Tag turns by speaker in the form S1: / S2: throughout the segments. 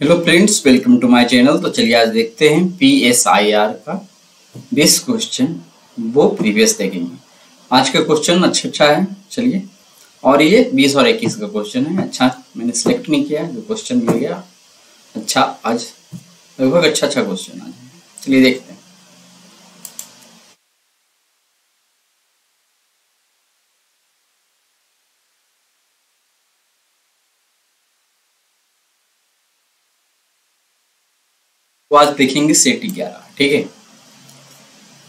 S1: Hello friends, welcome to my channel. तो चलिए आज देखते हैं PSIR का 20 क्वेश्चन, वो प्रीवियस देखेंगे। आज का क्वेश्चन अच्छा है। चलिए, और ये 20 और 21 का क्वेश्चन है। अच्छा, मैंने सिलेक्ट नहीं किया, जो क्वेश्चन मिल गया। अच्छा, आज लगभग अच्छा क्वेश्चन आज है। चलिए देखते हैं। तो आज देखेंगे सेट 11। ठीक है,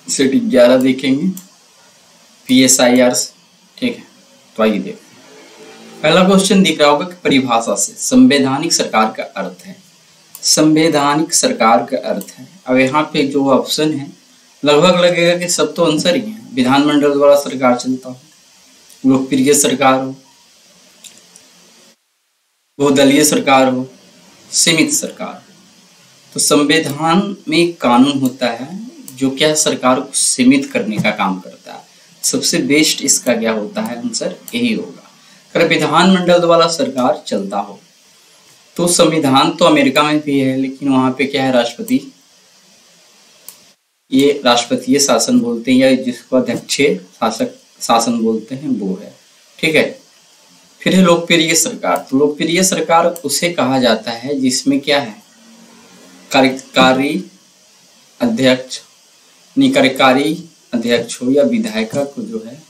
S1: सेट 11 देखेंगे PSIR। ठीक है, तो आइए देखते हैं। पहला क्वेश्चन दिख रहा होगा कि परिभाषा से संवैधानिक सरकार का अर्थ है। संवैधानिक सरकार का अर्थ है। अब यहाँ पे जो ऑप्शन है, लगभग लगेगा कि सब तो आंसर ही है। विधानमंडल द्वारा सरकार चलता हो, लोकप्रिय सरकार हो, बहुदलीय सरकार हो, सीमित सरकार हो। तो संविधान में एक कानून होता है जो क्या सरकार को सीमित करने का काम करता है। सबसे बेस्ट इसका क्या होता है, आंसर यही होगा। अगर विधानमंडल द्वारा सरकार चलता हो तो संविधान तो अमेरिका में भी है, लेकिन वहां पे क्या है, राष्ट्रपति, ये राष्ट्रपतीय शासन बोलते हैं, या जिसको अध्यक्ष शासक शासन बोलते हैं, वो है। ठीक है, फिर है लोकप्रिय सरकार। तो लोकप्रिय सरकार उसे कहा जाता है जिसमें क्या है, कार्यकारी अध्यक्ष, कार्यकारी अध्यक्ष हो, या विधायिका को जो है,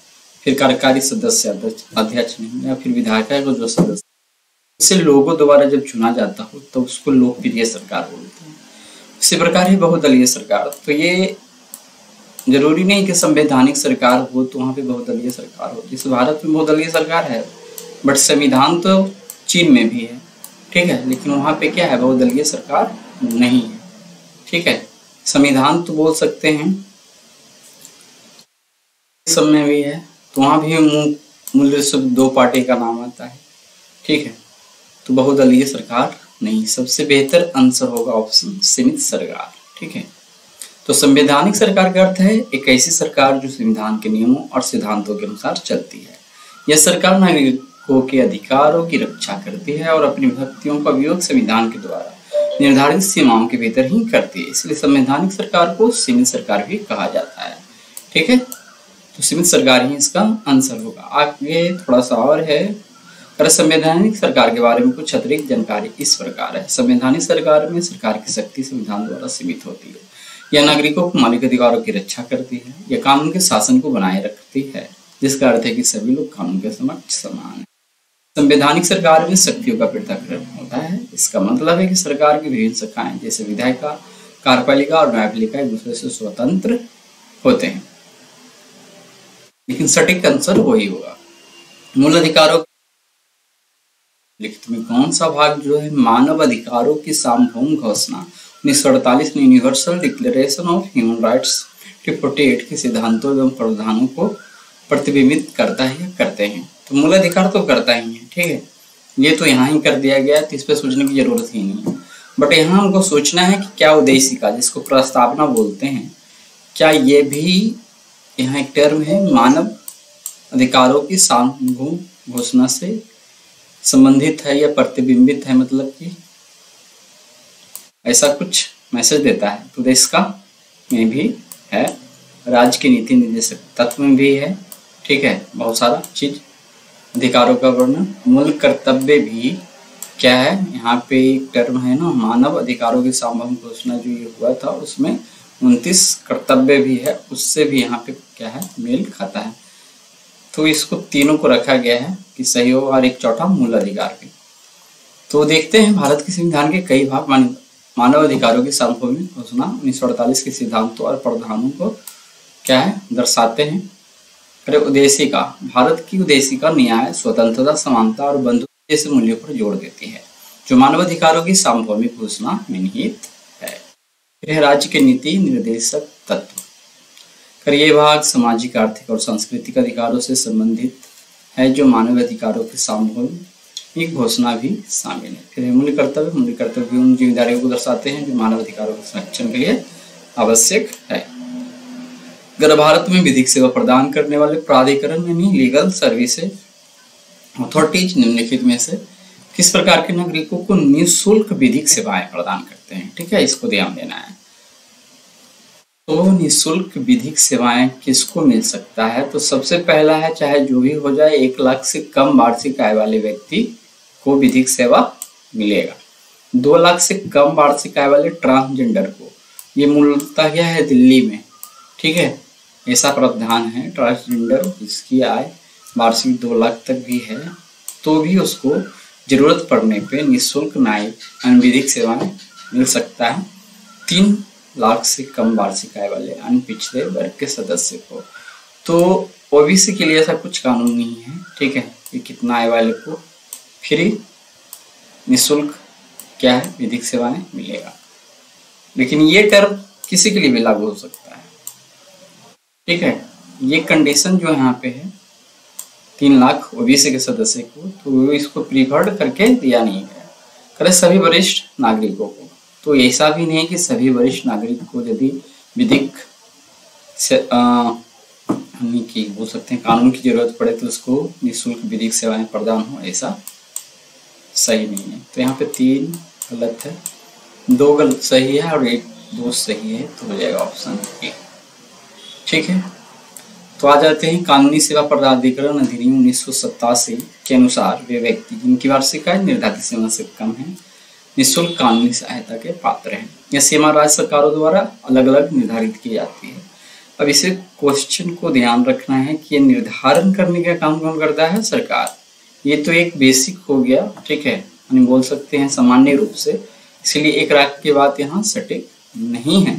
S1: फिर कार्यकारी सदस्य अध्यक्ष नहीं, या फिर विधायिका को जो सदस्य, इसे लोगों द्वारा जब चुना जाता हो तो उसको लोकप्रिय सरकार बोलते हैं। इसी प्रकार है बहुदलीय सरकार। तो ये जरूरी नहीं कि संवैधानिक सरकार हो तो वहाँ पे बहुदलीय सरकार हो। जैसे भारत में बहुदलीय सरकार है, बट संविधान तो चीन में भी है। ठीक है, लेकिन वहाँ पे क्या है, बहुदलीय सरकार नहीं है। ठीक है, संविधान तो बोल सकते हैं, सब में भी है, तो वहाँ भी मूल्य सब दो पार्टी का नाम आता है। ठीक है, तो बहुदलीय सरकार नहीं। सबसे बेहतर आंसर होगा ऑप्शन सीमित सरकार। ठीक है, तो संवैधानिक सरकार का अर्थ है एक ऐसी सरकार जो संविधान के नियमों और सिद्धांतों के अनुसार चलती है। यह सरकार नागरिकों के अधिकारों की रक्षा करती है और अपनी विभक्तियों का उपयोग संविधान के द्वारा निर्धारित सीमाओं के भीतर ही करती है। इसलिए संवैधानिक सरकार को सीमित सरकार भी कहा जाता है। ठीक है, तो सीमित सरकार ही इसका आंसर होगा। आगे थोड़ा सा और है। संवैधानिक सरकार के बारे में कुछ अतिरिक्त जानकारी इस प्रकार है। संवैधानिक सरकार में सरकार की शक्ति संविधान द्वारा सीमित होती है। यह नागरिकों को मौलिक अधिकारों की रक्षा करती है। यह कानून के शासन को बनाए रखती है, जिसका अर्थ है कि सभी लोग कानून के समक्ष समान है। संवैधानिक सरकार में शक्तियों का पृथक्करण होता है। इसका मतलब है कि सरकार की विभिन्न शाखाएं जैसे विधायिका, कार्यपालिका और न्यायपालिका एक दूसरे से स्वतंत्र होते हैं। लेकिन सटीक आंसर वही होगा। मूल अधिकारों लिखित में कौन सा भाग जो है, मानव अधिकारों की सार्वभौम घोषणा 1948 में universal declaration of human rights 48 के सिद्धांतों एवं प्रावधानों को प्रतिबिंबित करता है या करते हैं। तो मूल अधिकार तो करता ही है। ठीक है, ये तो यहाँ ही कर दिया गया, तो इस पर सोचने की जरूरत ही नहीं है। बट यहाँ हमको सोचना है कि क्या उद्देशिका, जिसको प्रस्तावना बोलते हैं, क्या ये भी यहाँ एक टर्म है, मानव अधिकारों की सार्वभौम घोषणा से संबंधित है या प्रतिबिंबित है, मतलब कि ऐसा कुछ मैसेज देता है। तो देश का में भी है, राज्य की नीति निर्देशक तत्व में भी है। ठीक है, बहुत सारा चीज, अधिकारों का वर्णन, मूल कर्तव्य भी क्या है, यहाँ पे एक टर्म है ना, मानव अधिकारों की सार्वभौम घोषणा जो ये हुआ था, उसमें 29 कर्तव्य भी है, उससे भी यहाँ पे क्या है, मेल खाता है। तो इसको तीनों को रखा गया है कि सही हो, और एक चौथा मूल अधिकार भी। तो देखते हैं, भारत के संविधान के कई भाग मानव अधिकारों की सार्वभौम घोषणा 1948 के सिद्धांतों और प्रावधानों को क्या है, दर्शाते हैं। अरे उद्देशिका, भारत की उद्देशिका न्याय, स्वतंत्रता, समानता और बंधुत्व जैसे मूल्यों पर जोर देती है, जो मानव अधिकारों की सार्वभौमिक घोषणा में निहित है। फिर राज्य के नीति निर्देशक तत्व। ये भाग सामाजिक, आर्थिक और सांस्कृतिक अधिकारों से संबंधित है, जो मानव अधिकारों के सार्वभौमिक घोषणा भी शामिल है। फिर मूल्य कर्तव्य। मूल्य कर्तव्य भी उन जिम्मेदारियों को दर्शाते हैं जो मानव अधिकारों के संरक्षण के लिए आवश्यक है। अगर भारत में विधिक सेवा प्रदान करने वाले प्राधिकरण यानी लीगल सर्विसेज अथॉरिटीज निम्नलिखित में से किस प्रकार के नागरिकों को निःशुल्क विधिक सेवाएं प्रदान करते हैं। ठीक है, इसको ध्यान देना है। तो निःशुल्क विधिक सेवाएं किसको मिल सकता है? तो सबसे पहला है, चाहे जो भी हो जाए, 1 लाख से कम वार्षिक आय वाले व्यक्ति को विधिक सेवा मिलेगा। 2 लाख से कम वार्षिक आय वाले ट्रांसजेंडर को, ये मूलतः क्या है, दिल्ली में, ठीक है, ऐसा प्रावधान है। ट्रांसजेंडर जिसकी आय वार्षिक 2 लाख तक भी है तो भी उसको जरूरत पड़ने पे निःशुल्क न्यायिक अन्य विधिक सेवाएं मिल सकता है। 3 लाख से कम वार्षिक आय वाले अन्य पिछड़े वर्ग के सदस्य को। तो ओबीसी के लिए ऐसा कुछ कानून नहीं है, ठीक है, कि कितना आय वाले को फ्री निःशुल्क क्या है विधिक सेवाएं मिलेगा। लेकिन ये टर्म किसी के लिए भी लागू हो सकता है। ठीक है, ये कंडीशन जो यहाँ पे है 3 लाख ओबीसी के सदस्य को, तो इसको प्रीफर्ड करके दिया नहीं गया, करे सभी वरिष्ठ नागरिकों को। तो ऐसा भी नहीं कि सभी वरिष्ठ नागरिक को यदि विधिक की बोल सकते हैं कानून की जरूरत पड़े तो उसको निःशुल्क विधिक सेवाएं प्रदान हो, ऐसा सही नहीं है। तो यहाँ पे 3 गलत है, 2 गलत सही है और 1 2 सही है, तो हो जाएगा ऑप्शन ए। ठीक है, तो आ जाते हैं कानूनी सेवा प्राधिकरण अधिनियम 1987 के अनुसार वे व्यक्ति जिनकी वार्षिक आय निर्धारित सीमा से कम है निःशुल्क कानूनी सहायता के पात्र हैं। यह सीमा राज्य सरकारों द्वारा अलग अलग निर्धारित की जाती है। अब इसे क्वेश्चन को ध्यान रखना है कि ये निर्धारण करने का काम कौन करता है? सरकार। ये तो एक बेसिक हो गया, ठीक है, यानी बोल सकते हैं सामान्य रूप से, इसलिए एक राग की बात यहाँ सटीक नहीं है।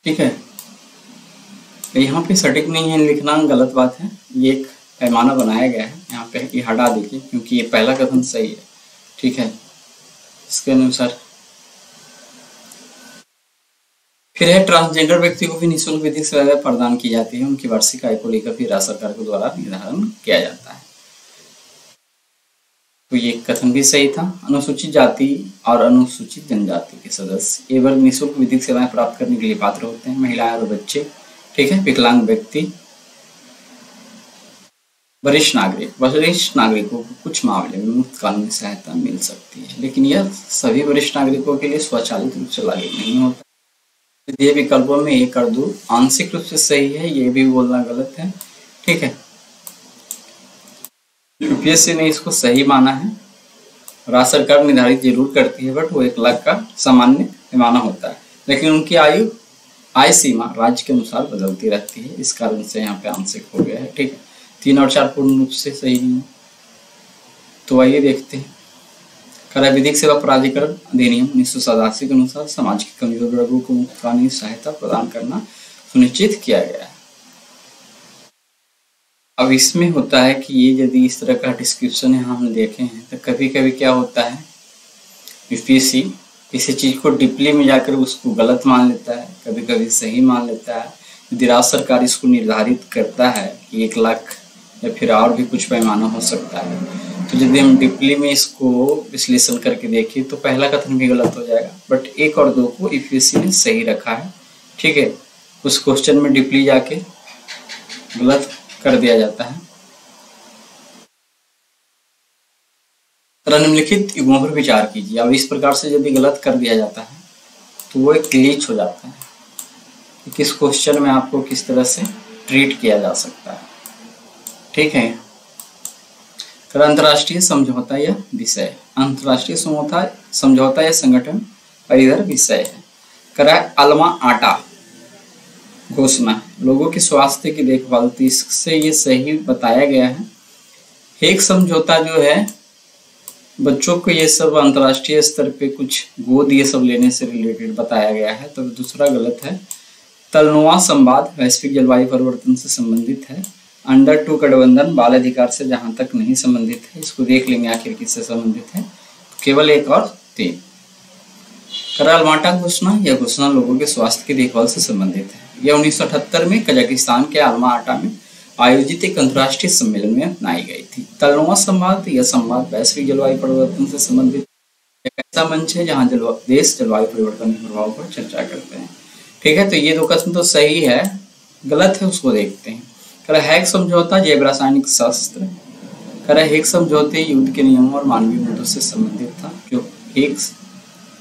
S1: ठीक है, यहाँ पे सटीक नहीं है लिखना गलत बात है, ये एक पैमाना बनाया गया है, यहाँ पे ये हटा दीजिए क्योंकि ये पहला कथन सही है। ठीक है, इसके अनुसार फिर है ट्रांसजेंडर व्यक्ति को भी निःशुल्क विधिक सेवाएं प्रदान की जाती है, उनकी वार्षिक आय को लेकर फिर राज्य सरकार के द्वारा निर्धारण किया जाता है। तो ये कथन भी सही था। अनुसूचित जाति और अनुसूचित जनजाति के सदस्य ये वर्ग निःशुल्क विधिक सेवाएं प्राप्त करने के लिए पात्र होते हैं, महिलाएं और बच्चे, ठीक है, विकलांग व्यक्ति, वरिष्ठ नागरिकों को कुछ मामले में मुफ्त कानूनी सहायता मिल सकती है, लेकिन यह सभी वरिष्ठ नागरिकों के लिए स्वचालित रूप से लागू नहीं होता। ये विकल्पों में 1 और 2 आंशिक रूप से सही है, ये भी बोलना गलत है। ठीक है, यूपीएससी ने इसको सही माना है। राज्य सरकार निर्धारित जरूर करती है, बट वो 1 लाख का सामान्य पैमाना होता है, लेकिन उनकी आय सीमा राज्य के अनुसार बदलती रहती है, इस कारण से यहाँ पे आंशिक हो गया है। ठीक है, 3 और 4 पूर्ण रूप से सही नहीं है। तो आइए देखते हैं। करा विधिक सेवा प्राधिकरण अधिनियम 1987 के अनुसार समाज के कमजोर वर्गों को मुफ्त कानूनी सहायता प्रदान करना सुनिश्चित किया गया है। अब इसमें होता है कि ये यदि इस तरह का डिस्क्रिप्शन यहाँ हम देखे हैं तो कभी कभी क्या होता है, यूपीएससी किसी चीज को डीपली में जाकर उसको गलत मान लेता है, कभी कभी सही मान लेता है। यदि राज्य सरकार इसको निर्धारित करता है कि 1 लाख या फिर और भी कुछ पैमाना हो सकता है, तो यदि हम डीपली में इसको विश्लेषण करके देखें तो पहला कथन भी गलत हो जाएगा, बट 1 और 2 को यूपीएससी ने सही रखा है। ठीक है, उस क्वेश्चन में डीपली जाके गलत कर दिया जाता है। निम्नलिखित युग्मों पर विचार कीजिए। अब इस प्रकार से यदि गलत कर दिया जाता है तो वो एक ग्लिच हो जाता है कि किस क्वेश्चन में आपको किस तरह से ट्रीट किया जा सकता है। ठीक है, अंतर्राष्ट्रीय समझौता या विषय, अंतर्राष्ट्रीय समझौता या संगठन और इधर विषय है। करा अल्मा आटा घोषणा लोगों के स्वास्थ्य की देखभाल, तो इससे ये सही बताया गया है। एक समझौता जो है बच्चों को ये सब अंतर्राष्ट्रीय स्तर पे कुछ गोद ये सब लेने से रिलेटेड बताया गया है, तो दूसरा गलत है। तलनुआ संवाद वैश्विक जलवायु परिवर्तन से संबंधित है। अंडर 2 गठबंधन बाल अधिकार से जहां तक नहीं संबंधित है, इसको देख लेंगे आखिर किससे संबंधित है, केवल 1 और 3। करालमाटा घोषणा, यह घोषणा लोगों के स्वास्थ्य की देखभाल से संबंधित है। यह 1978 में कजाकिस्तान के अल्मा आटा में आयोजित एक अंतर्राष्ट्रीय सम्मेलन में अपनाई गई थी। तलनुआ संवाद, यह संवाद वैश्विक जलवायु परिवर्तन से संबंधित एक ऐसा मंच है जहाँ देश जलवायु परिवर्तन के प्रभाव पर चर्चा करते हैं। ठीक है, तो ये 2 कथन तो सही है, गलत है उसको देखते हैं। हैग समझौता जैव रासायनिक शस्त्र करा हेग समझौते युद्ध के नियमों और मानवीय मुद्दों से संबंधित था, जो हेग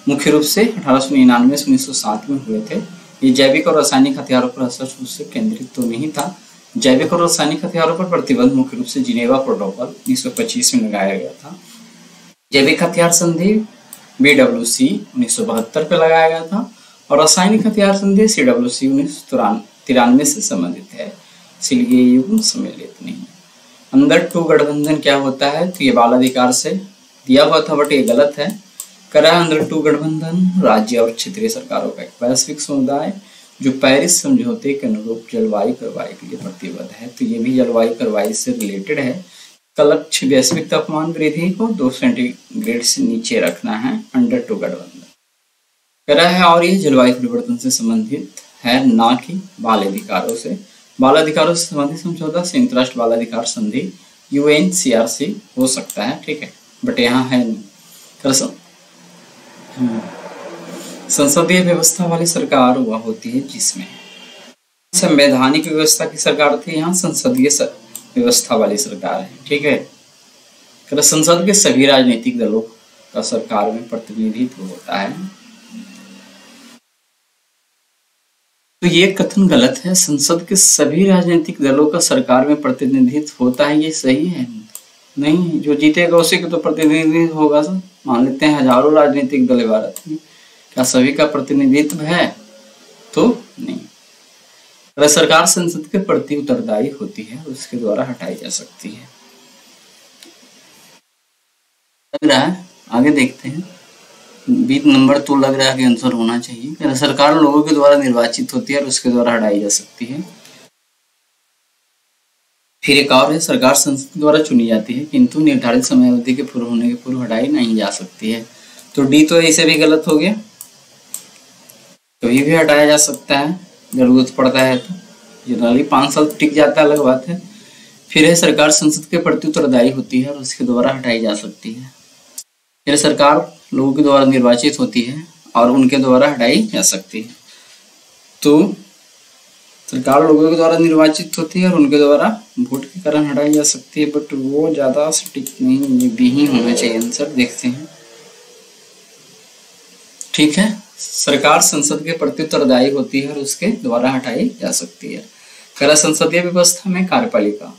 S1: मुख्य रूप से 1899 से 1907 में हुए थे। ये जैविक और रासायनिक हथियारों पर स्पष्ट रूप से केंद्रित तो नहीं था। जैविक और रासायनिक हथियारों पर प्रतिबंध मुख्य रूप से जिनेवा प्रोटोकॉल 1925 में लगाया गया था। जैविक हथियार संधि BWC 1972 पे लगाया गया था और रासायनिक हथियार संधि CWC 1993 से संबंधित है, इसलिए ये युग्म सम्मिलित नहीं है। अंडर टू गठबंधन क्या होता है, तो ये बाल अधिकार से दिया हुआ था बट ये गलत है। करा अंडर टू गठबंधन राज्य और क्षेत्रीय सरकारों का एक वैश्विक समुदाय जो पेरिस समझौते के अनुरूप जलवायु कार्रवाई के लिए प्रतिबद्ध है, तो ये भी जलवायु कार्रवाई से रिलेटेड है। का लक्ष्य वैश्विक तापमान वृद्धि को 2 सेंटीग्रेड से नीचे रखना है, अंडर टू गठबंधन करा है। और ये जलवायु परिवर्तन से संबंधित है, ना कि बाल अधिकारों से। बाल अधिकारों से संबंधित समझौता संयुक्त राष्ट्र बाल अधिकार संधि UNCRC हो सकता है, ठीक है, बट यहाँ है नहीं। संसदीय व्यवस्था वाली सरकार वह होती है जिसमें संवैधानिक व्यवस्था की सरकार थी, यहाँ संसदीय व्यवस्था वाली सरकार है, ठीक है। संसद के सभी राजनीतिक दलों का सरकार में प्रतिनिधित्व होता है, तो ये कथन गलत है। संसद के सभी राजनीतिक दलों का सरकार में प्रतिनिधित्व होता है, ये सही है नहीं। जो जीतेगा उसी को तो प्रतिनिधित्व होगा। सर मान लेते हैं हजारों राजनीतिक दल भारत में, क्या सभी का प्रतिनिधित्व है? तो नहीं। अगर सरकार संसद के प्रति उत्तरदायी होती है उसके द्वारा हटाई जा सकती है। लग रहा है, आगे देखते हैं। 20 नंबर तो लग रहा है कि आंसर होना चाहिए। सरकार लोगों के द्वारा निर्वाचित होती है और उसके द्वारा हटाई जा सकती है। फिर एक और है, सरकार संसद द्वारा चुनी जाती है किंतु निर्धारित समय अवधि के पूर्ण होने के पूर्व हटाई नहीं जा सकती है। तो डी तो ऐसे भी गलत हो गया, कभी भी हटाया जा सकता है जरूरत पड़ता है तो। जनरली 5 साल टिक जाता है, अलग बात है। फिर है, सरकार संसद के प्रति उत्तरदायी होती है और उसके द्वारा हटाई जा सकती है। फिर सरकार लोगों के द्वारा निर्वाचित होती है और उनके द्वारा हटाई जा सकती है। तो सरकार लोगों के द्वारा निर्वाचित होती है और उनके द्वारा वोट के कारण हटाई जा सकती है, बट वो ज्यादा सटीक नहीं, ये भी ही होना चाहिए आंसर। देखते हैं, ठीक है। सरकार संसद के प्रति उत्तरदायी होती है और उसके द्वारा हटाई जा सकती है। करा संसदीय व्यवस्था में कार्यपालिका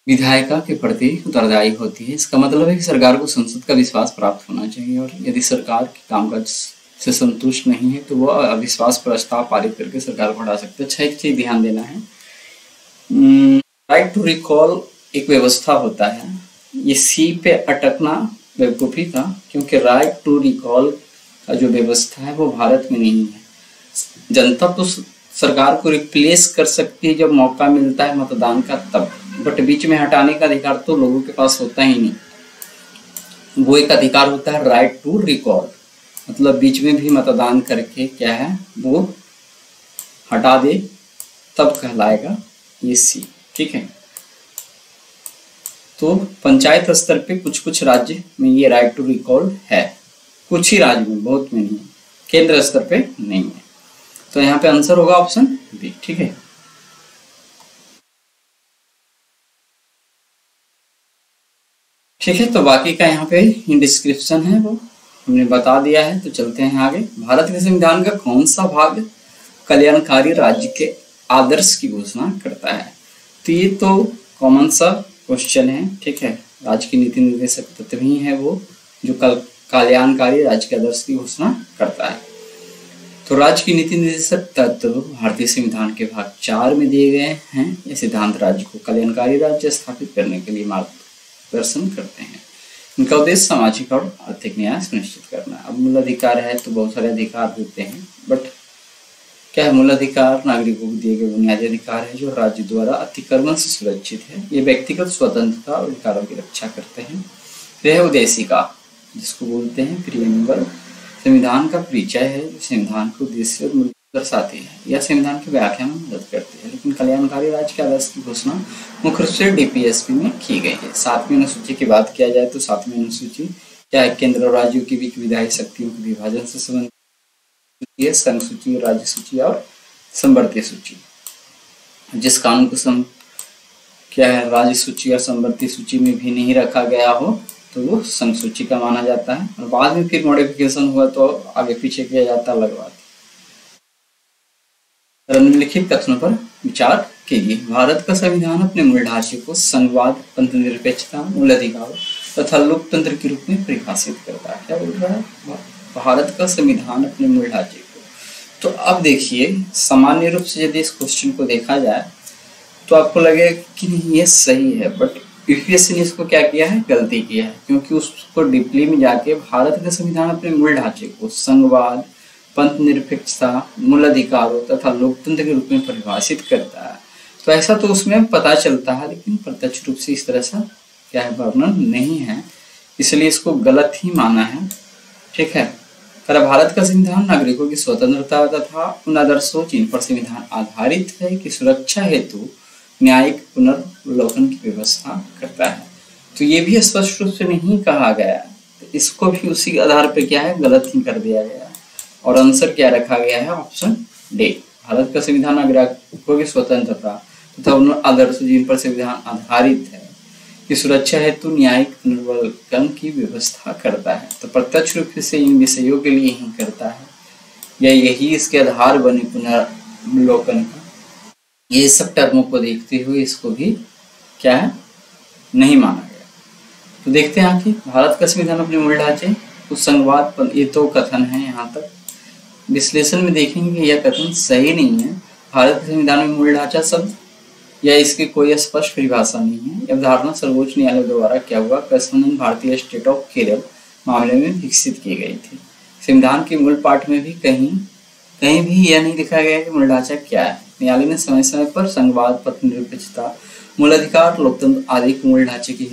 S1: विधायिका के प्रति उत्तरदायी होती है। इसका मतलब है कि सरकार को संसद का विश्वास प्राप्त होना चाहिए और यदि सरकार के कामकाज से संतुष्ट नहीं है तो वो अविश्वास प्रस्ताव पारित करके सरकार को हटा सकते हैं। अच्छा, एक चीज ध्यान देना है, राइट टू रिकॉल एक व्यवस्था होता है। ये सी पे अटकना बेवकूफी था, क्योंकि राइट टू रिकॉल का जो व्यवस्था है वो भारत में नहीं है। जनता तो सरकार को रिप्लेस कर सकती है जब मौका मिलता है मतदान का तब, बट बीच में हटाने का अधिकार तो लोगों के पास होता ही नहीं। वो एक अधिकार होता है राइट टू रिकॉल, मतलब बीच में भी मतदान करके क्या है वो हटा दे तब कहलाएगा ये सी, ठीक है। तो पंचायत स्तर पे कुछ कुछ राज्य में ये राइट टू रिकॉल है, कुछ ही राज्य में, बहुत में नहीं, केंद्र स्तर पे नहीं है। तो यहाँ पे आंसर होगा ऑप्शन बी, ठीक है। ठीक है, तो बाकी का यहाँ पे डिस्क्रिप्शन है वो हमने बता दिया है। तो चलते हैं आगे। भारत के संविधान का कौन सा भाग कल्याणकारी राज्य के आदर्श की घोषणा करता है? तो ये तो कॉमन सा क्वेश्चन है, ठीक है। राज्य की नीति निर्देशक तत्व ही है वो जो कल्याणकारी राज्य के आदर्श की घोषणा करता है। तो राज्य की नीति निर्देशक तत्व भारतीय संविधान के भाग 4 में दिए गए हैं। ये सिद्धांत राज्य को कल्याणकारी राज्य स्थापित करने के लिए मार्गदर्शन करते हैं। इनका उद्देश्य सामाजिक और आर्थिक न्याय सुनिश्चित करना है। अब मूल अधिकार है तो बहुत सारे अधिकार होते हैं, बट क्या है, मूल अधिकार नागरिकों को दिए गए बुनियादी अधिकार है जो राज्य द्वारा अतिक्रमण से सुरक्षित है। ये व्यक्तिगत स्वतंत्रता और अधिकारों की रक्षा करते हैं। फिर है उद्देशिका, जिसको बोलते हैं प्रीएम्बल, संविधान का परिचय है जो संविधान के उद्देश्य और मूल्य दर्शाती है या संविधान की व्याख्या में मदद करती है। लेकिन कल्याणकारी राज्य के आदर्श की घोषणा मुख्य रूप से डीपीएसपी में की गई है। 7वीं अनुसूची की बात किया जाए तो 7वीं अनुसूची क्या है, केंद्र और राज्यों के बीच विधायी शक्तियों के विभाजन से संबंधित संघ सूची, राज्य सूची और संवर्ती सूची। जिस कानून को क्या है, राज्य सूची या संवर्ती सूची में भी नहीं रखा गया हो तो वो संघ सूची का माना जाता है। और बाद में फिर मॉडिफिकेशन हुआ तो आगे पीछे किया जाता, अलग बात। निम्नलिखित कथनों पर विचार कीजिए। भारत का संविधान अपने मूल ढांचे को संघवाद, पंथ निरपेक्षता, मूल अधिकार तथा लोकतंत्र के रूप में परिभाषित करता है। क्या बोल रहा है? भारत का संविधान अपने मूल ढांचे को। तो अब देखिए, सामान्य रूप से यदि इस क्वेश्चन को देखा जाए तो आपको लगेगा कि नहीं ये सही है, बट यूपीएससी ने इसको क्या किया है, गलती किया है, क्योंकि उसको डीपली में जाके भारत का संविधान अपने मूल ढांचे को संघवाद, पंथ निरपेक्षता, मूल अधिकारों तथा लोकतंत्र के रूप में परिभाषित करता है। तो ऐसा तो उसमें पता चलता है, लेकिन प्रत्यक्ष रूप से इस तरह से क्या है, वर्णन नहीं है, इसलिए इसको गलत ही माना है। ठीक है। भारत का संविधान नागरिकों की स्वतंत्रता तथा उन आदर्शों जिन पर संविधान आधारित है की सुरक्षा हेतु न्यायिक पुनर्विलोकन की व्यवस्था करता है। तो ये भी स्पष्ट रूप से नहीं कहा गया, तो इसको भी उसी आधार पर क्या है, गलत ही कर दिया गया है। और आंसर क्या रखा गया है, ऑप्शन डी। भारत का संविधान नागरिकों की स्वतंत्रता तथा उन आदर्शों जिन पर संविधान आधारित है की सुरक्षा हेतु न्यायिक पुनर्विलोकन की व्यवस्था करता है। तो प्रत्यक्ष रूप से इन विषयों के लिए ही करता है, या यही इसके आधार बने पुनर्विलोकन का। ये सब टर्मों को देखते हुए इसको भी क्या है, नहीं माना गया। तो देखते हैं कि भारत का संविधान अपने मूल ढांचे कुछ संघवाद, ये तो कथन है, यहाँ तक विश्लेषण में देखेंगे यह कथन सही नहीं है। भारत के संविधान में मूल ढांचा शब्द या इसकी कोई स्पष्ट परिभाषा नहीं है। यह धारणा सर्वोच्च न्यायालय द्वारा क्या हुआ, करस्पॉन्डेंट भारतीय स्टेट ऑफ केरल मामले में विकसित की गई थी। संविधान के मूल पाठ में भी कहीं भी यह नहीं लिखा गया कि मूल ढांचा क्या है। न्यायालय ने समय समय पर संघवाद, पंथ निरपेक्षता, मूल अधिकार, लोकतंत्र आदि को मूल ढांचे के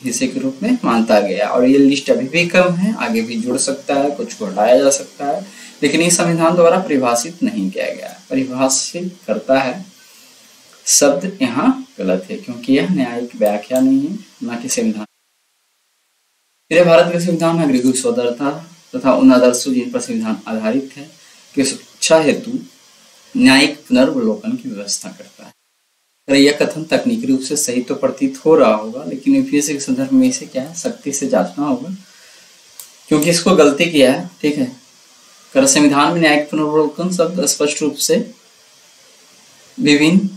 S1: हिस्से के रूप में मानता गया। और ये लिस्ट अभी भी कम है, आगे भी जुड़ सकता है, कुछ को हटाया जा सकता है, लेकिन ये संविधान द्वारा परिभाषित नहीं किया गया। परिभाषित करता है शब्द यहाँ गलत है, क्योंकि यह न्यायिक व्याख्या नहीं है, न कि संविधान। फिर भारत का संविधान नागरिकों की स्वतंत्रता तथा उन आदर्शों जिन पर संविधान आधारित है की सुरक्षा हेतु न्यायिक पुनर्विलोकन की व्यवस्था करता है। अरे यह कथन तकनीकी रूप से सही तो प्रतीत हो रहा होगा, लेकिन यूपीएससी के संदर्भ में इसे क्या है, सख्ती से जांचना होगा, क्योंकि इसको गलती किया है। ठीक है। संविधान में न्यायिक पुनर्विलोकन शब्द स्पष्ट रूप से विभिन्न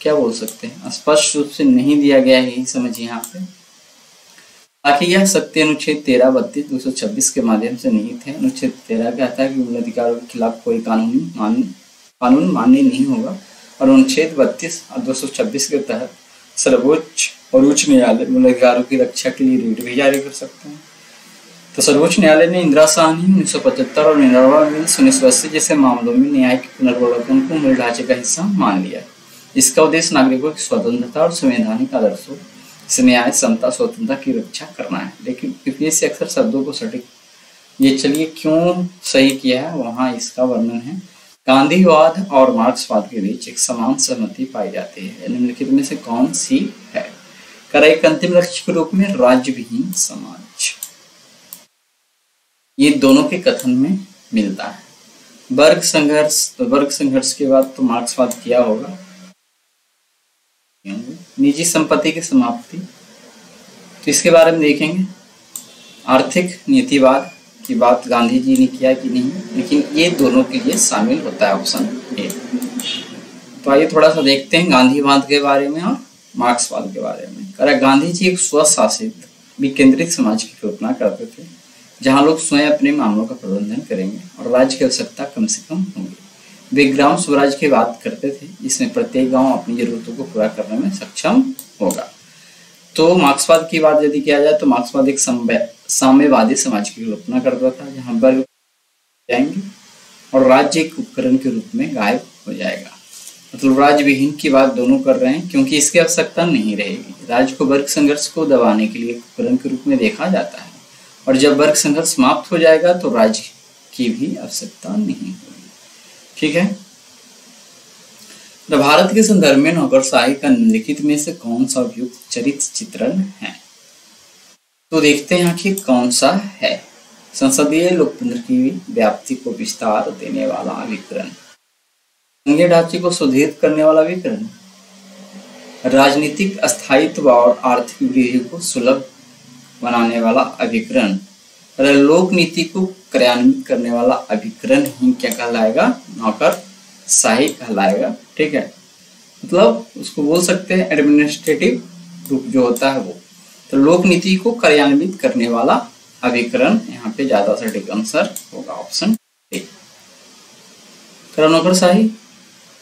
S1: क्या बोल सकते हैं, स्पष्ट रूप से नहीं दिया गया है, यही समझिए यहाँ पे। बाकी यह शक्ति अनुच्छेद 13, 32, 226 के माध्यम से निहित है। अनुच्छेद 13 कहता है कि मूल अधिकारों के खिलाफ कोई कानून मान्य नहीं होगा, और अनुच्छेद 32 और 226 के तहत सर्वोच्च और उच्च न्यायालय मूल अधिकारों की रक्षा के लिए रिट भी जारी कर सकते हैं। तो सर्वोच्च न्यायालय ने इंदिरा साहनी 1975 और निरवा मिल्स 1980 जैसे मामलों में न्यायिक पुनर्विलोकन को मूल ढांचे का हिस्सा मान लिया। इसका उद्देश्य नागरिकों की स्वतंत्रता और संवैधानिक आदर्शों से न्याय, समता, स्वतंत्रता की रक्षा करना है। लेकिन यूपीएससी अक्सर शब्दों को सटीक, ये चलिए क्यों सही किया है वहाँ इसका वर्णन है। गांधीवाद और मार्क्सवाद के बीच एक समान सहमति पाई जाती है। निम्नलिखित में से कौन सी है? एक अंतिम लक्ष्य के रूप में राज्य विहीन समाज, ये दोनों के कथन में मिलता है। वर्ग संघर्ष के बाद तो मार्क्सवाद क्या होगा, निजी संपत्ति की समाप्ति, तो इसके बारे में देखेंगे। आर्थिक नीतिवाद की बात गांधी जी ने किया कि नहीं, लेकिन ये दोनों के लिए शामिल होता है ऑप्शन ए। तो आइए थोड़ा सा देखते हैं गांधीवाद के बारे में और मार्क्सवाद के बारे में। गांधी जी एक स्वशासित विकेंद्रित समाज की कल्पना करते थे, जहां लोग स्वयं अपने मामलों का प्रबंधन करेंगे और राज्य की आवश्यकता कम से कम होंगी। वे ग्राम स्वराज की बात करते थे, जिसमें प्रत्येक गांव अपनी जरूरतों को पूरा करने में सक्षम होगा। तो मार्क्सवाद की बात यदि किया जाए तो मार्क्सवाद एक साम्यवादी समाज की कल्पना करता था, जहां वर्ग जाएंगे और राज्य एक उपकरण के रूप में गायब हो जाएगा। मतलब राज्य विहीन की बात दोनों कर रहे हैं, क्योंकि इसकी आवश्यकता नहीं रहेगी। राज्य को वर्ग संघर्ष को दबाने के लिए उपकरण के रूप में देखा जाता है, और जब वर्ग संघर्ष समाप्त हो जाएगा तो राज्य की भी आवश्यकता नहीं होगी। ठीक है। तो भारत के संदर्भ में नौकरशाही का निम्नलिखित में से कौन सा उपयुक्त चरित्र चित्रण है? तो देखते हैं कि कौन सा है। संसदीय लोकतंत्र की व्याप्ति को विस्तार देने वाला विवरण, संघीय ढांचे को सुदृढ़ करने वाला विवरण, राजनीतिक स्थायित्व और आर्थिक वृद्धि को सुलभ बनाने वाला अभिकरण। लोक नीति को क्रियान्वित करने वाला अभिकरण ही क्या कहलाएगा? नौकरशाही कहलाएगा। ठीक है, मतलब उसको बोल सकते हैं एडमिनिस्ट्रेटिव रूप जो होता है वो। तो लोक नीति को क्रियान्वित करने वाला अभिकरण यहाँ पे ज्यादा सटीक आंसर होगा ऑप्शन ए। नौकरशाही,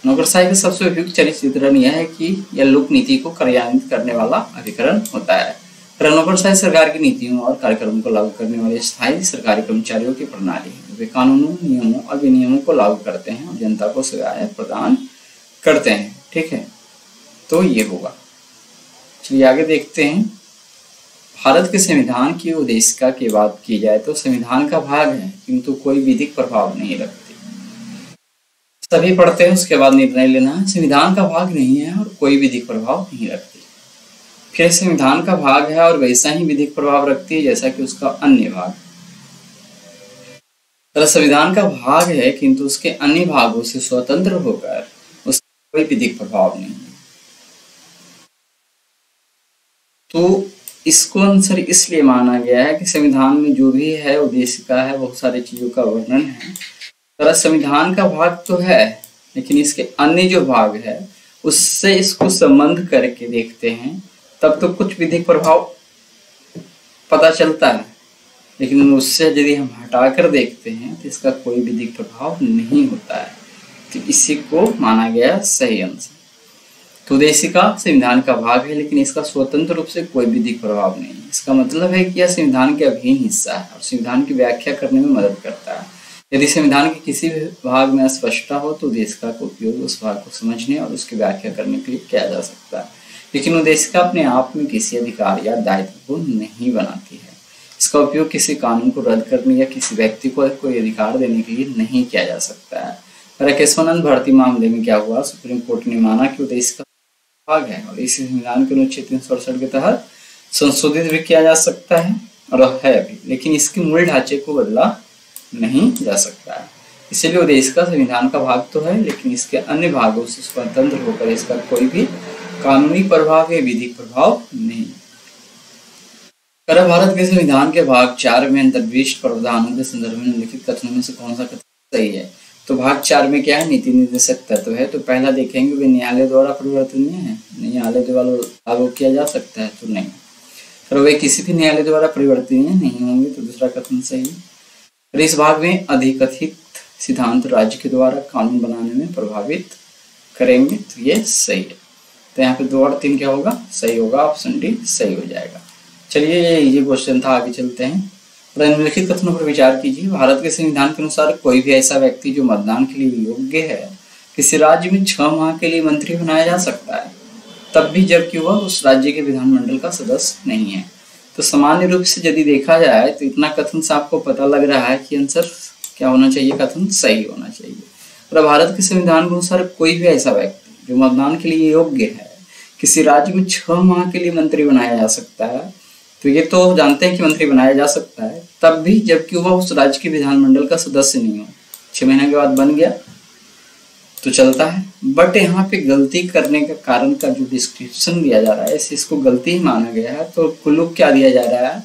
S1: नौकरशाही का सबसे उपयुक्त चरित्र यह है कि यह लोक नीति को क्रियान्वित करने वाला अभिकरण होता है। नौकरशाही सरकार की नीतियों और कार्यक्रमों को लागू करने वाले स्थायी सरकारी कर्मचारियों की प्रणाली है। वे कानूनों, नियमों और विनियमों को लागू करते हैं और जनता को सेवाएं प्रदान करते हैं। ठीक है, तो ये होगा। चलिए आगे देखते हैं। भारत के संविधान की उद्देशिका की बात की जाए तो संविधान का भाग है किंतु कोई विधिक प्रभाव नहीं रखती। सभी पढ़ते हैं, उसके बाद निर्णय लेना है। संविधान का भाग नहीं है और कोई विधिक प्रभाव नहीं रखती। फिर संविधान का भाग है और वैसा ही विधिक प्रभाव रखती है जैसा कि उसका अन्य भाग। संविधान का भाग है किंतु उसके अन्य भागों से स्वतंत्र होकर उसका कोई विधिक प्रभाव नहीं है। तो इसको आंसर इसलिए माना गया है कि संविधान में जो भी है उद्देशिका है, बहुत सारी चीजों का वर्णन है। संविधान का भाग तो है लेकिन इसके अन्य जो भाग है उससे इसको संबंध करके देखते हैं तब तो कुछ विधिक प्रभाव पता चलता है, लेकिन उससे यदि हम हटाकर देखते हैं तो इसका कोई विधिक प्रभाव नहीं होता है। तो इसी को माना गया सही आंसर। तो उद्देशिका संविधान का भाग है लेकिन इसका स्वतंत्र रूप से कोई विधिक प्रभाव नहीं है। इसका मतलब है कि यह संविधान के अभिन्न हिस्सा है और संविधान की व्याख्या करने में मदद करता है। यदि संविधान के किसी भी भाग में अस्पष्टता हो तो उद्देशिका का उपयोग उस भाग को समझने और उसकी व्याख्या करने के लिए किया जा सकता है, लेकिन उद्देशिका अपने आप में किसी अधिकार या दायित्व को नहीं बनाती है। इसका उपयोग किसी कानून को रद्द करने या किसी व्यक्ति को कोई अधिकार देने के लिए नहीं किया जा सकता है। केशवानंद भारती मामले में क्या हुआ? सुप्रीम कोर्ट ने माना कि उद्देशिका भाग है और इसे संविधान के अनुच्छेद 368 के तहत संशोधित भी किया जा सकता है और है अभी, लेकिन इसके मूल ढांचे को बदला नहीं जा सकता है। इसलिए उद्देशिका संविधान का भाग तो है लेकिन इसके अन्य भागों से स्वतंत्र होकर इसका कोई भी कानूनी प्रभाव या विधिक प्रभाव नहीं। भारत के संविधान के भाग 4 में अंतर्विष्ट प्रावधानों के संदर्भ में निम्नलिखित कथनों में से कौन सा कथन सही है? तो भाग 4 में क्या है? नीति निर्देशक तत्व है। तो पहला देखेंगे वे न्यायालय द्वारा परिवर्तनीय है, न्यायालय द्वारा लागू किया जा सकता है तो नहीं। फिर वे किसी भी न्यायालय द्वारा परिवर्तनीय नहीं होंगे तो दूसरा कथन सही है। और इस भाग में अधिकथित सिद्धांत राज्य के द्वारा कानून बनाने में प्रभावित करेंगे तो ये सही है। तो यहाँ पे 2 और 3 क्या होगा? सही होगा, ऑप्शन डी सही हो जाएगा। चलिए ये क्वेश्चन था, आगे चलते हैं। निम्नलिखित कथनों पर विचार कीजिए। भारत के संविधान के अनुसार कोई भी ऐसा व्यक्ति जो मतदान के लिए योग्य है किसी राज्य में 6 माह के लिए मंत्री बनाया जा सकता है, तब भी जबकि वह उस राज्य के विधानमंडल का सदस्य नहीं है। तो सामान्य रूप से यदि देखा जाए तो इतना कथन से आपको पता लग रहा है कि आंसर क्या होना चाहिए? कथन सही होना चाहिए। और भारत के संविधान के अनुसार कोई भी ऐसा व्यक्ति जो मतदान के लिए योग्य है किसी राज्य में 6 माह के लिए मंत्री बनाया जा सकता है, तो ये तो जानते हैं कि मंत्री बनाया जा सकता है, तब भी जबकि वह उस राज्य के विधानमंडल का सदस्य नहीं हो। 6 महीने के बाद बन गया तो चलता है। बट यहाँ पे गलती करने का कारण का जो डिस्क्रिप्शन दिया जा रहा है इसको गलती ही माना गया है। तो क्लू क्या दिया जा रहा है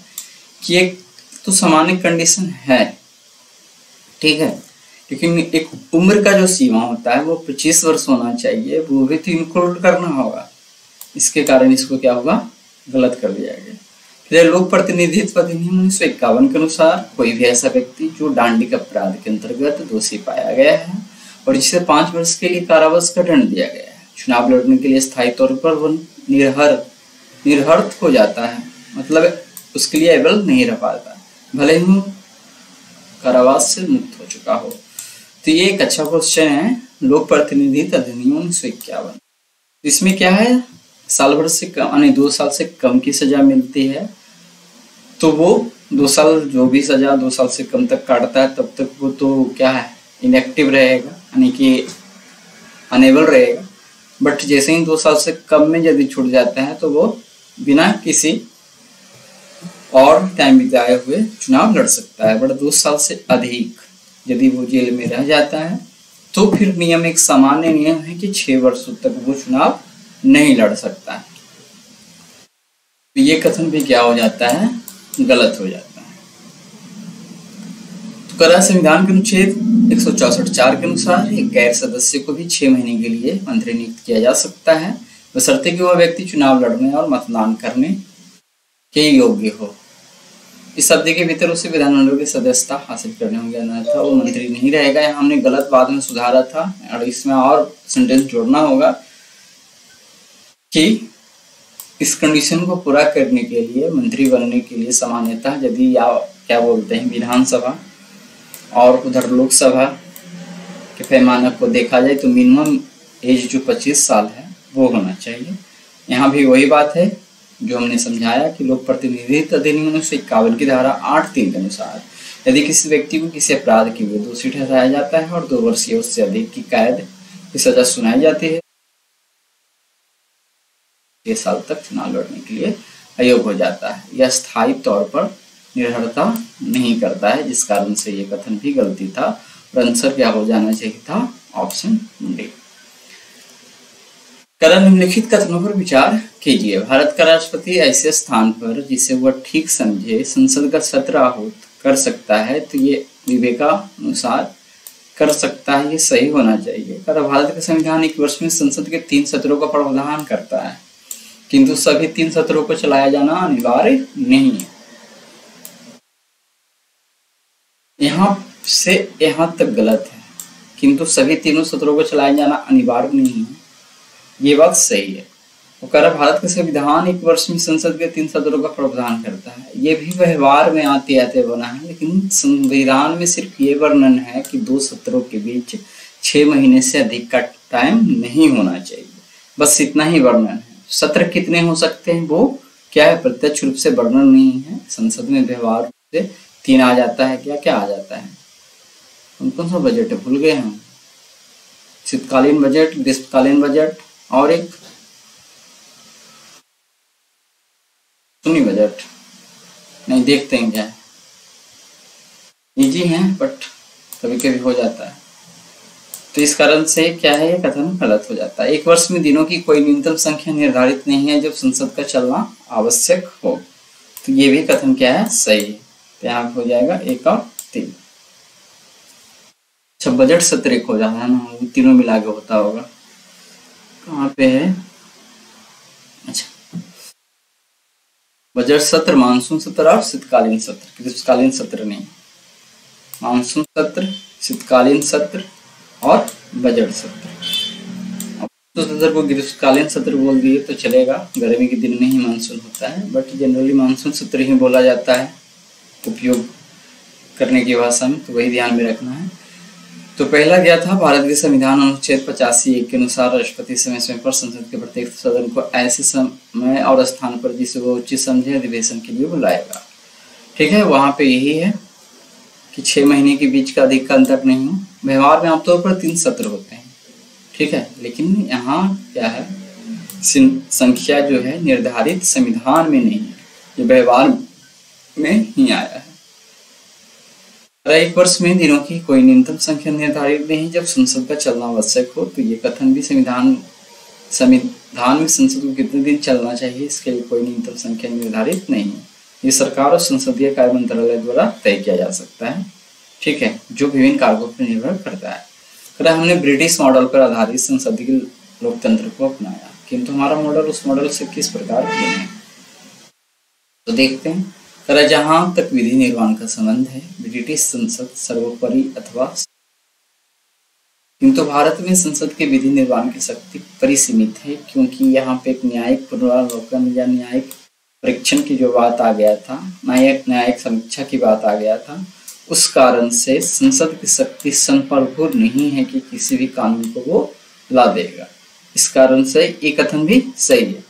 S1: कि एक तो सामान्य कंडीशन है, ठीक है, लेकिन एक उम्र का जो सीमा होता है वो 25 वर्ष होना चाहिए, वो भी तो इंक्लूड करना होगा। इसके कारण इसको क्या होगा? गलत कर दिया गया। फिर लोक प्रतिनिधित्व अधिनियम 1951 के अनुसार कोई भी ऐसा व्यक्ति जो डांडिक अपराध के अंतर्गत दोषी पाया गया है और जिसे 5 वर्ष के लिए कारावास का दंड दिया गया है, चुनाव लड़ने के लिए स्थायी तौर पर वो निर्हर्त हो जाता है, मतलब उसके लिए एबल नहीं रह पाता भले ही कारावास से मुक्त हो चुका हो। तो ये एक अच्छा क्वेश्चन है। लोक प्रतिनिधित्व अधिनियम 1951, इसमें क्या है? साल भर से कम यानी 2 साल से कम की सजा मिलती है, तो वो 2 साल जो भी सजा 2 साल से कम तक काटता है तब तक वो तो क्या है? इनएक्टिव रहेगा, यानी कि अनेबल रहेगा। बट जैसे ही 2 साल से कम में यदि छूट जाता है तो वो बिना किसी और टाइम बिताए हुए चुनाव लड़ सकता है। बट 2 साल से अधिक यदि वो जेल में रह जाता है तो फिर नियम एक सामान्य नियम है कि 6 वर्षों तक वो चुनाव नहीं लड़ सकता है। तो ये कथन भी क्या हो जाता है, गलत हो जाता है। तो करा संविधान के अनुच्छेद 164 के अनुसार एक गैर सदस्य को भी 6 महीने के लिए मंत्री नियुक्त किया जा सकता है, बशर्ते कि वह व्यक्ति चुनाव लड़ने और मतदान करने के योग्य हो। इस अवधि के भीतर उसे विधानमंडल की सदस्यता हासिल करने होगी, अन्यथा वो मंत्री नहीं रहेगा। यहाँ हमने गलत बाद में सुधारा था और इसमें और सेंटेंस जोड़ना होगा कि इस कंडीशन को पूरा करने के लिए मंत्री बनने के लिए सामान्यतः यदि या क्या बोलते हैं विधानसभा और उधर लोकसभा के पैमाने को देखा जाए तो मिनिमम एज जो 25 साल है वो होना चाहिए। यहाँ भी वही बात है जो हमने समझाया कि लोक प्रतिनिधित्व अधिनियम 1951 की धारा 8(3) के अनुसार यदि किसी व्यक्ति को किसी अपराध की वजह दोषी ठहराया जाता है और 2 वर्ष या उससे अधिक की कैद की सजा सुनाई जाती है, 6 साल तक चुनाव लड़ने के लिए अयोग्य हो जाता है। यह स्थायी तौर पर निर्भरता नहीं करता है, जिस कारण से ये कथन भी गलती था और आंसर क्या हो जाना चाहिए था, ऑप्शन डी। करा निम्नलिखित कथनों पर विचार कीजिए। भारत का राष्ट्रपति ऐसे स्थान पर जिसे वह ठीक समझे संसद का सत्र आहूत कर सकता है, तो ये विवेकानुसार कर सकता है, ये सही होना चाहिए। करा भारत का संविधान एक वर्ष में संसद के 3 सत्रों का प्रावधान करता है, किंतु सभी 3 सत्रों को चलाया जाना अनिवार्य नहीं है। यहाँ से यहाँ तक गलत है, किंतु सभी 3 सत्रों को चलाया जाना अनिवार्य नहीं है, ये बात सही है। वो कह रहा भारत का संविधान एक वर्ष में संसद के 3 सत्रों का प्रावधान करता है, ये भी व्यवहार में आते आते बना है, लेकिन संविधान में सिर्फ ये वर्णन है कि 2 सत्रों के बीच 6 महीने से अधिक का टाइम नहीं होना चाहिए, बस इतना ही वर्णन है। सत्र कितने हो सकते हैं वो क्या है, प्रत्यक्ष रूप से वर्णन नहीं है। संसद में व्यवहार से 3 आ जाता है, क्या आ जाता है, कौन सा बजट है भूल गए हम, शीतकालीन बजट, ग्रीष्मकालीन बजट और एक सुनी बजट, नहीं देखते हैं क्या है, इजी है बट कभी कभी हो जाता है। तो इस कारण से क्या है, ये कथन गलत हो जाता है। एक वर्ष में दिनों की कोई न्यूनतम संख्या निर्धारित नहीं है जब संसद का चलना आवश्यक हो, तो ये भी कथन क्या है, सही है। तो यहाँ हो जाएगा 1 और 3। अच्छा, बजट सत्र एक हो जाता है ना, वो तीनों मिला के होता होगा, कहाँ पे है, अच्छा बजट सत्र, मानसून सत्र और शीतकालीन सत्र, ग्रीष्मकालीन सत्र नहीं, मानसून सत्र, शीतकालीन सत्र और बजट सत्र। तो सत्र को ग्रीष्मकालीन सत्र बोल दिए तो चलेगा, गर्मी के दिन में ही मानसून होता है, बट जनरली मानसून सत्र ही बोला जाता है उपयोग करने की भाषा में, तो वही ध्यान में रखना है। तो पहला क्या था, भारत के संविधान अनुच्छेद 85(1) के अनुसार राष्ट्रपति समय समय पर संसद के प्रत्येक सदन को ऐसे समय और स्थान पर जिसे वो उचित समझे अधिवेशन के लिए बुलाएगा। ठीक है, वहां पे यही है कि 6 महीने के बीच का अधिक का अंतर नहीं हो। व्यवहार में आमतौर पर 3 सत्र होते हैं, ठीक है, लेकिन यहाँ क्या है, संख्या जो है निर्धारित संविधान में नहीं है, ये व्यवहार में ही आया है। एक वर्ष में दिनों की कोई न्यूनतम संख्या निर्धारित नहीं जब संसद का चलना आवश्यक हो, तो ये कथन भी संविधान में संसद को कितने दिन चलना चाहिए इसके लिए कोई न्यूनतम संख्या निर्धारित नहीं है। ये सरकार और संसदीय कार्य मंत्रालय द्वारा तय किया जा सकता है, ठीक है, जो विभिन्न कारकों पर निर्भर करता है। हमने ब्रिटिश मॉडल पर आधारित संसदीय लोकतंत्र को अपनाया, किंतु हमारा मॉडल उस मॉडल से किस प्रकार भिन्न है, तो देखते हैं। जहां तक विधि निर्माण का संबंध है, ब्रिटिश संसद सर्वोपरि अथवा, किंतु भारत में संसद के विधि निर्माण की शक्ति परिसीमित है, क्योंकि यहाँ पे एक न्यायिक पुनरावलोकन या न्यायिक परीक्षण की जो बात आ गया था, न्यायिक समीक्षा की बात आ गया था, उस कारण से संसद की शक्ति संप्रभुर नहीं है कि किसी भी कानून को वो ला देगा। इस कारण से ये कथन भी सही है,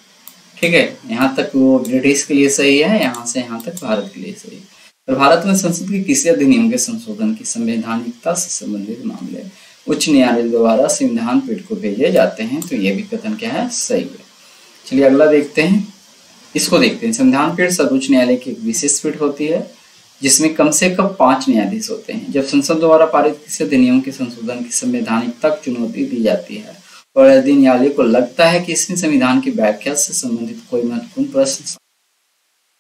S1: ठीक है, यहाँ तक वो ब्रिटिश के लिए सही है, यहाँ से यहाँ तक भारत के लिए सही है। और भारत में संसद के किसी अधिनियम के संशोधन की संवैधानिकता से संबंधित मामले उच्च न्यायालय द्वारा संविधान पीठ को भेजे जाते हैं, तो ये भी कथन क्या है, सही है। चलिए अगला देखते हैं, इसको देखते हैं। संविधान पीठ सर्वोच्च न्यायालय की एक विशेष पीठ होती है जिसमें कम से कम 5 न्यायाधीश होते हैं। जब संसद द्वारा पारित किसी अधिनियम के संशोधन की संवैधानिकता को चुनौती दी जाती है और यदि न्यायालय को लगता है कि इसमें संविधान की व्याख्या से संबंधित कोई महत्वपूर्ण प्रश्न,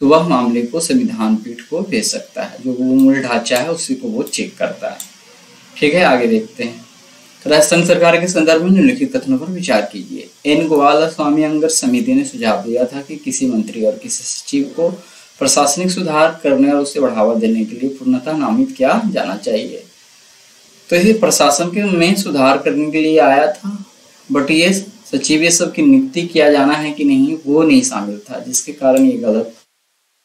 S1: तो वह मामले को संविधान पीठ को भेज सकता है। जो वो मूल ढांचा है उसी को वो चेक करता है। ठीक है, आगे देखते हैं। राजस्थान सरकार के संदर्भ में निम्नलिखित कथनों पर विचार कीजिए। एन गोपालस्वामी अयंगर समिति ने सुझाव दिया था कि किसी मंत्री और किसी सचिव को प्रशासनिक सुधार करने और उसे बढ़ावा देने के लिए पूर्णतः नामित किया जाना चाहिए। तो ये प्रशासन के में सुधार करने के लिए आया था, बट ये सचिव ये सब की नियुक्ति किया जाना है कि नहीं वो नहीं शामिल था, जिसके कारण ये गलत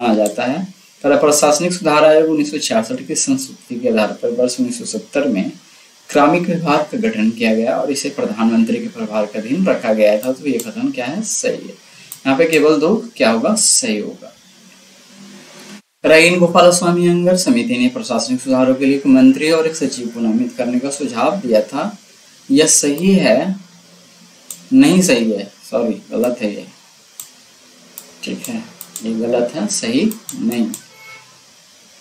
S1: माना जाता है। प्रशासनिक सुधार आयोग 1966 की संस्तुति के आधार पर वर्ष 1970 में क्रमिक विभाग का गठन किया गया और इसे प्रधानमंत्री के प्रभार का अधीन रखा गया था। तो ये कथन क्या है, सही है। यहाँ पे केवल दो क्या होगा, सही होगा। एन गोपालस्वामी अयंगर समिति ने प्रशासनिक सुधारों के लिए एक मंत्री और एक सचिव को नामित करने का सुझाव दिया था। यह सही है, नहीं सही है, सॉरी गलत है ये। ठीक है, ये गलत है, सही नहीं।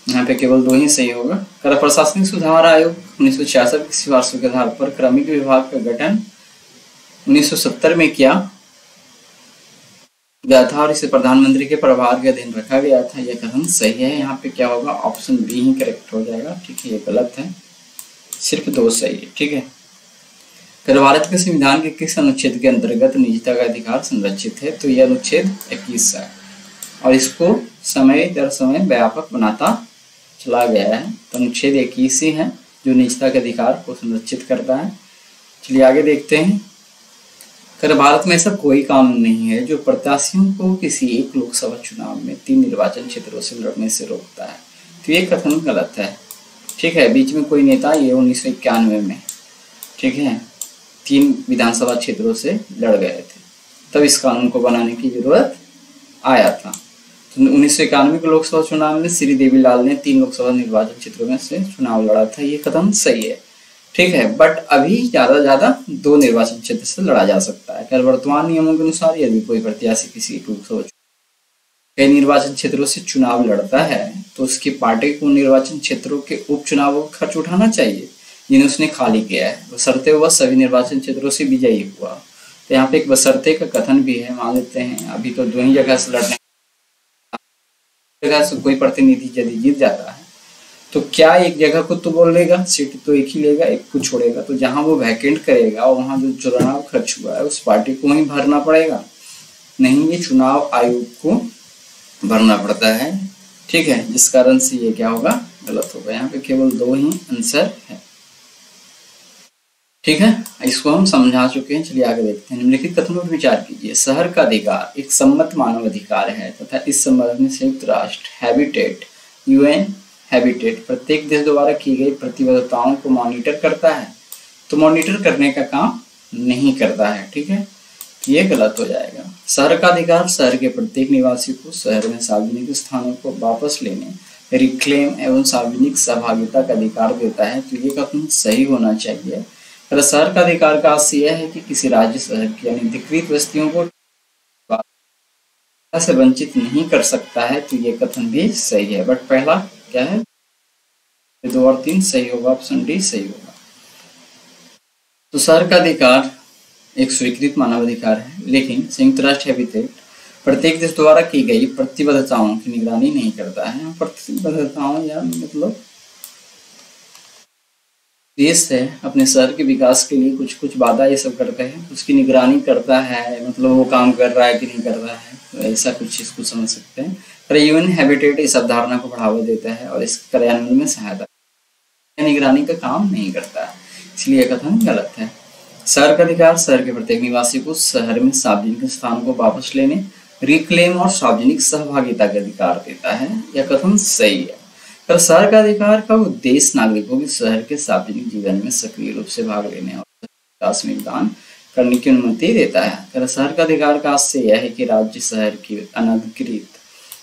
S1: यहाँ पे केवल दो ही सही होगा। प्रशासनिक सुधार आयोग 1966 की सिफारिशों के आधार पर क्रमिक विभाग का गठन 1970 में किया गया था और इसे प्रधानमंत्री के प्रभार के अधीन रखा गया था। यह कथन सही है। यहाँ पे क्या होगा, ऑप्शन बी ही करेक्ट हो जाएगा। ठीक है, ये गलत है, सिर्फ दो सही है। ठीक है, भारत के संविधान के किस अनुच्छेद के अंतर्गत निजता का अधिकार संरक्षित है? तो यह अनुच्छेद 21 है और इसको समय दर समय व्यापक बनाता चला गया है। तो अनुच्छेद 21 ही है जो निजता के अधिकार को संरक्षित करता है। चलिए आगे देखते हैं। भारत में ऐसा कोई कानून नहीं है जो प्रत्याशियों को किसी एक लोकसभा चुनाव में 3 निर्वाचन क्षेत्रों से लड़ने से रोकता है। तो ये कथन गलत है। ठीक है, बीच में कोई नेता ये 1991 में, ठीक है, 3 विधानसभा क्षेत्रों से लड़ गए थे, तब इस कानून को बनाने की जरूरत आया था। तो 1991 के लोकसभा चुनाव में श्री देवीलाल ने 3 लोकसभा निर्वाचन क्षेत्रों में से चुनाव लड़ा था। ये कदम सही है। ठीक है, बट अभी ज्यादा 2 निर्वाचन क्षेत्र से लड़ा जा सकता है। वर्तमान नियमों के अनुसार यदि कोई प्रत्याशी किसी लोकसभा कई निर्वाचन क्षेत्रों से चुनाव लड़ता है तो उसकी पार्टी को निर्वाचन क्षेत्रों के उपचुनावों का खर्च उठाना चाहिए जिन्हें उसने खाली किया है, बशर्ते वह सभी निर्वाचन क्षेत्रों से विजयी हुआ। तो यहाँ पे एक बशर्ते का कथन भी है, मान लेते हैं अभी तो 2 ही जगह से लड़ने, जगह से कोई प्रतिनिधि यदि जीत जाता है तो क्या एक जगह को तो बोल लेगा, सीट तो एक ही लेगा, एक को छोड़ेगा। तो जहां वो वैकेंट करेगा और वहां जो चुनाव खर्च हुआ है उस पार्टी को ही भरना पड़ेगा, नहीं ये चुनाव आयोग को भरना पड़ता है। ठीक है, जिस कारण से ये क्या होगा, गलत होगा। यहाँ पे केवल 2 ही आंसर है। ठीक है, इसको हम समझा चुके हैं। चलिए आगे देखते हैं। निम्नलिखित कथनों पर विचार कीजिए। शहर का अधिकार एक सम्मत मानव अधिकार है तथा इस संबंध में संयुक्त राष्ट्र हैबिटेट यूएन हैबिटेट प्रत्येक देश द्वारा की गई प्रतिबद्धताओं को मॉनिटर करता है। तो मॉनिटर करने का काम नहीं करता है। ठीक है, तो ये गलत हो जाएगा। शहर का अधिकार शहर के प्रत्येक निवासी को शहर में सार्वजनिक स्थानों को वापस लेने, रिक्लेम एवं सार्वजनिक सहभागिता का अधिकार देता है। तो ये कथन सही होना चाहिए। शहर का अधिकार का अर्थ यह है कि किसी राज्य शहर की अनधिकृत बस्तियों को से वंचित नहीं कर सकता है। तो ये कथन भी सही है, बट पहला क्या है, 2 और 3 सही होगा, ऑप्शन डी सही होगा। तो शहर का अधिकार एक स्वीकृत मानव अधिकार है, लेकिन संयुक्त राष्ट्र हैबिटेट प्रत्येक देश द्वारा की गई प्रतिबद्धताओं की निगरानी नहीं करता है। प्रतिबद्धताओं या मतलब देश है अपने शहर के विकास के लिए कुछ वादा ये सब करते हैं, उसकी निगरानी करता है, मतलब वो काम कर रहा है कि नहीं कर रहा है, तो ऐसा कुछ इसको समझ सकते हैं। पर यूएन हैबिटेट इस अवधारणा को बढ़ावा देता है और इसके कार्यान्वयन में सहायता, निगरानी का काम नहीं करता है, इसलिए कथन गलत है। शहर का अधिकार शहर के प्रत्येक निवासी को शहर में सार्वजनिक स्थान को वापस लेने, रिक्लेम और सार्वजनिक सहभागिता का अधिकार देता है। यह कथन सही है। पर शहर का अधिकार का उद्देश्य नागरिकों की शहर के सार्वजनिक जीवन में सक्रिय रूप से भाग लेने और विकास में योगदान करने की अनुमति देता है। शहर का अधिकार का आशय यह है कि राज्य शहर की अनधिकृत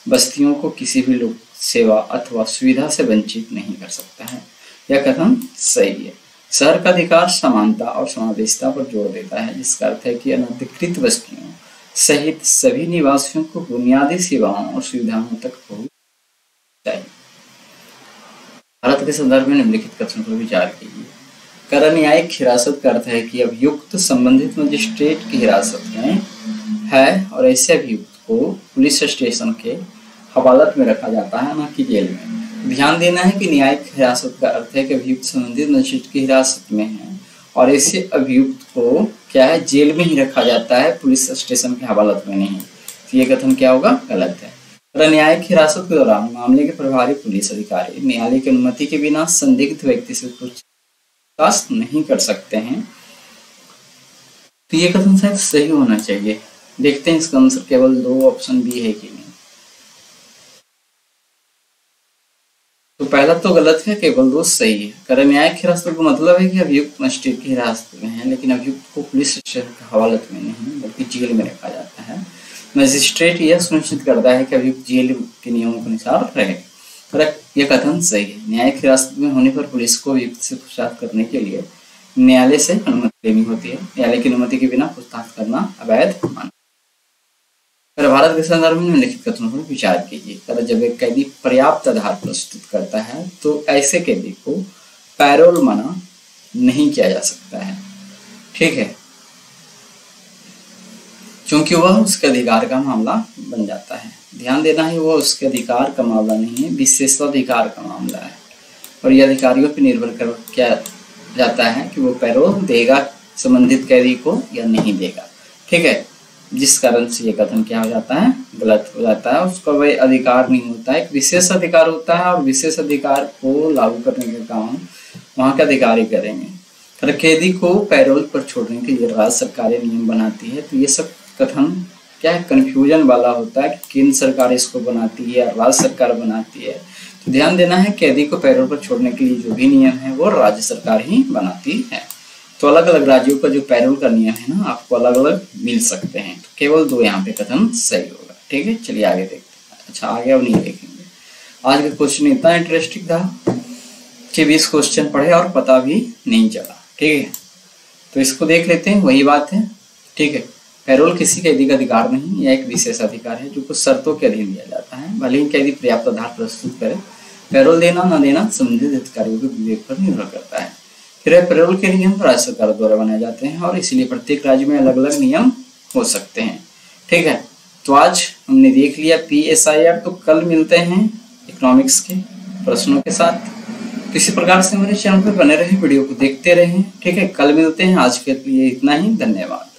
S1: बस्तियों को किसी भी लोक सेवा अथवा सुविधा से वंचित नहीं कर सकता है। यह कथन सही है। शहर का अधिकार समानता और समावेशिता पर जोर देता है, जिसका अर्थ है कि अनधिकृत बस्तियों सहित सभी निवासियों को बुनियादी सेवाओं और सुविधाओं तक पहुंच चाहिए। भारत के संदर्भ में निम्नलिखित कथनों पर विचार कीजिए। कर न्यायिक हिरासत का अर्थ है कि अभियुक्त संबंधित मजिस्ट्रेट की हिरासत में है और ऐसे अभियुक्त को पुलिस स्टेशन के हवालात में रखा जाता है, न कि जेल में। ध्यान देना है कि न्यायिक हिरासत का अर्थ है कि अभियुक्त संबंधित मजिस्ट्रेट की हिरासत में है और ऐसे अभियुक्त को क्या है, जेल में ही रखा जाता है, पुलिस स्टेशन के हवालात में नहीं। तो ये कथन क्या होगा, गलत है। न्यायिक हिरासत के दौरान मामले के प्रभारी पुलिस अधिकारी न्यायालय की अनुमति के बिना संदिग्ध व्यक्ति से पूछताछ नहीं कर सकते हैं। तो ये कथन शायद सही होना चाहिए। देखते हैं इसका आंसर केवल 2 ऑप्शन बी है कि नहीं। तो पहला तो गलत है, केवल 2 सही है। कर न्यायिक हिरासत का मतलब है कि अभियुक्त मजिस्ट्रेट की हिरासत में है, लेकिन अभियुक्त को पुलिस स्टेशन के हवालात में नहीं बल्कि जेल में रखा जाता है। मजिस्ट्रेट यह सुनिश्चित करता है कि अभियुक्त जेल के नियमों के अनुसार रहे। यह कथन सही है। न्यायिक हिरासत में होने पर पुलिस को अभियुक्त से पूछताछ करने के लिए न्यायालय से अनुमति लेनी होती है। न्यायालय की अनुमति के बिना पूछताछ करना अवैध माना। भारत के संदर्भ में निम्नलिखित कथनों पर विचार कीजिए। जब एक कैदी पर्याप्त आधार प्रस्तुत करता है तो ऐसे कैदी को पैरोल मना नहीं किया जा सकता है। ठीक है, क्योंकि वह उसके अधिकार का मामला बन जाता है। ध्यान देना है, वह उसके अधिकार का मामला नहीं है, विशेषाधिकार का मामला है और यह अधिकारियों पर निर्भर कर किया जाता है कि वो पैरोल देगा संबंधित कैदी को या नहीं देगा। ठीक है, जिस कारण से ये कथन क्या हो जाता है, गलत हो जाता है। उसका वह अधिकार नहीं होता है, एक विशेष अधिकार होता है और विशेष अधिकार को लागू करने का काम वहाँ के अधिकारी करेंगे। कैदी को पैरोल पर छोड़ने के लिए राज्य सरकारें नियम बनाती है। तो ये सब कथन क्या है, कंफ्यूजन वाला होता है कि केंद्र सरकार इसको बनाती है और राज्य सरकार बनाती है। तो ध्यान देना है, कैदी को पैरोल पर छोड़ने के लिए जो भी नियम है वो राज्य सरकार ही बनाती है। तो अलग अलग राज्यों का जो पैरोल का नियम है ना, आपको अलग अलग मिल सकते हैं। तो केवल 2 यहाँ पे कथन सही होगा। ठीक है, चलिए आगे देखते हैं। अच्छा, आगे अब नहीं देखेंगे। आज का क्वेश्चन इतना इंटरेस्टिंग था कि 20 क्वेश्चन पढ़े और पता भी नहीं चला। ठीक है, तो इसको देख लेते हैं। वही बात है। ठीक है, पैरोल किसी कैदी का अधिकार नहीं, यह एक विशेष अधिकार है जो कुछ शर्तों के अधीन दिया जाता है। भले ही कैदी पर्याप्त आधार प्रस्तुत करे, पैरोल देना न देना संबंधित अधिकारियों के विवेक पर निर्भर करता है। फिर पैरोल के नियम राज्य सरकार द्वारा बनाए जाते हैं और इसलिए प्रत्येक राज्य में अलग अलग नियम हो सकते हैं। ठीक है, तो आज हमने देख लिया PSIR। तो कल मिलते हैं इकोनॉमिक्स के प्रश्नों के साथ। तो इसी प्रकार से हमारे चैनल पर बने रहे, वीडियो को देखते रहें। ठीक है, कल मिलते हैं। आज के लिए इतना ही, धन्यवाद।